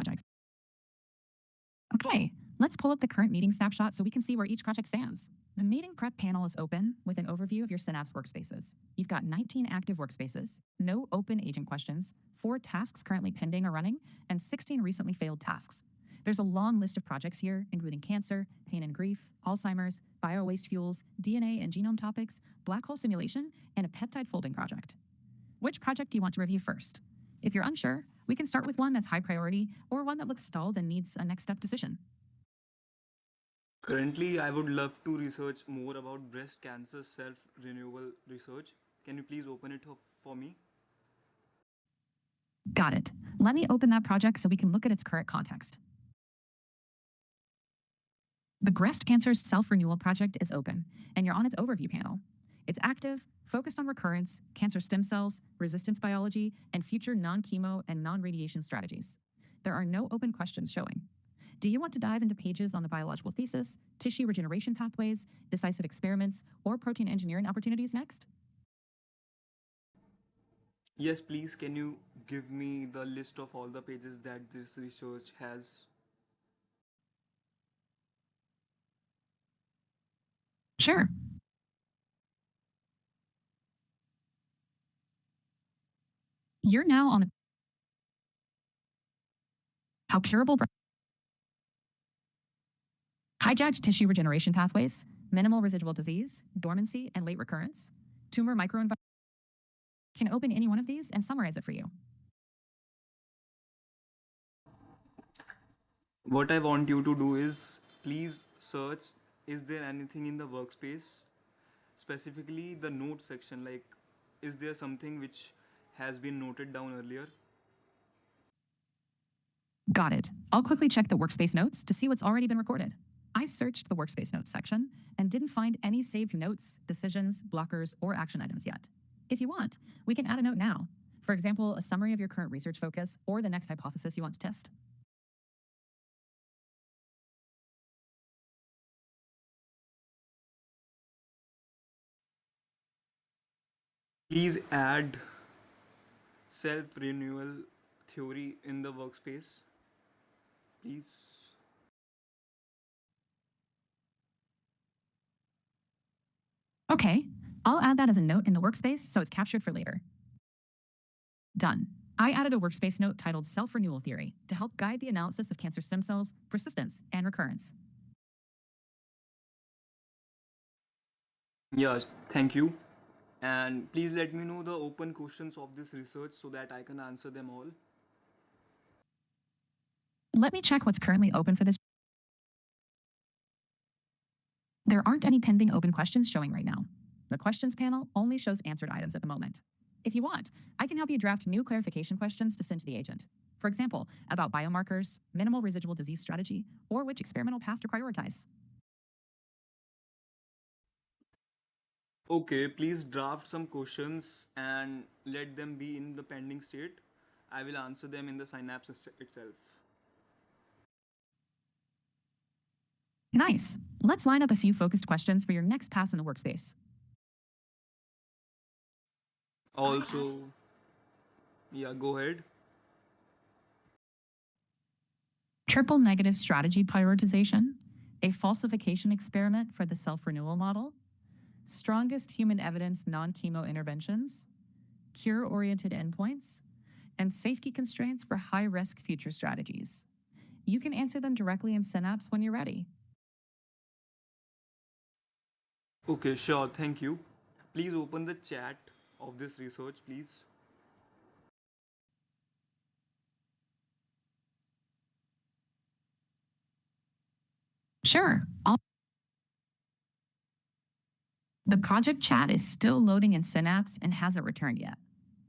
projects. Okay, let's pull up the current meeting snapshot so we can see where each project stands. The meeting prep panel is open with an overview of your Synapse workspaces. You've got 19 active workspaces, no open agent questions, 4 tasks currently pending or running, and 16 recently failed tasks. There's a long list of projects here, including cancer, pain and grief, Alzheimer's, biowaste fuels, DNA and genome topics, black hole simulation, and a peptide folding project. Which project do you want to review first? If you're unsure, we can start with one that's high priority or one that looks stalled and needs a next step decision. Currently, I would love to research more about breast cancer self-renewal research. Can you please open it for me? Got it. Let me open that project so we can look at its current context. The breast cancer self-renewal project is open, and you're on its overview panel. It's active, focused on recurrence, cancer stem cells, resistance biology, and future non-chemo and non-radiation strategies. There are no open questions showing. Do you want to dive into pages on the biological thesis, tissue regeneration pathways, decisive experiments, or protein engineering opportunities next? Yes, please. Can you give me the list of all the pages that this research has? Sure. You're now on how curable hijacked tissue regeneration pathways, minimal residual disease, dormancy, and late recurrence. Tumor microenvironment can open any one of these and summarize it for you. What I want you to do is please search, is there anything in the workspace, specifically the note section, like is there something which has been noted down earlier? Got it. I'll quickly check the workspace notes to see what's already been recorded. I searched the workspace notes section and didn't find any saved notes, decisions, blockers, or action items yet. If you want, we can add a note now. For example, a summary of your current research focus or the next hypothesis you want to test. Please add self-renewal theory in the workspace, please. Okay, I'll add that as a note in the workspace so it's captured for later. Done. I added a workspace note titled Self-Renewal Theory to help guide the analysis of cancer stem cells, persistence, and recurrence. Yes, thank you. And please let me know the open questions of this research so that I can answer them all. Let me check what's currently open for this. There aren't any pending open questions showing right now. The questions panel only shows answered items at the moment. If you want, I can help you draft new clarification questions to send to the agent. For example, about biomarkers, minimal residual disease strategy, or which experimental path to prioritize. Okay, please draft some questions and let them be in the pending state. I will answer them in the Synapse itself. Nice. Let's line up a few focused questions for your next pass in the workspace. Also, yeah, go ahead. Triple negative strategy prioritization, a falsification experiment for the self-renewal model, strongest human evidence non-chemo interventions, cure-oriented endpoints, and safety constraints for high-risk future strategies. You can answer them directly in Synapse when you're ready. Okay, sure, thank you. Please open the chat of this research, please. Sure. The project chat is still loading in Synapse and hasn't returned yet.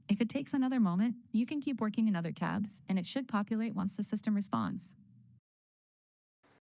If it takes another moment, you can keep working in other tabs, and it should populate once the system responds.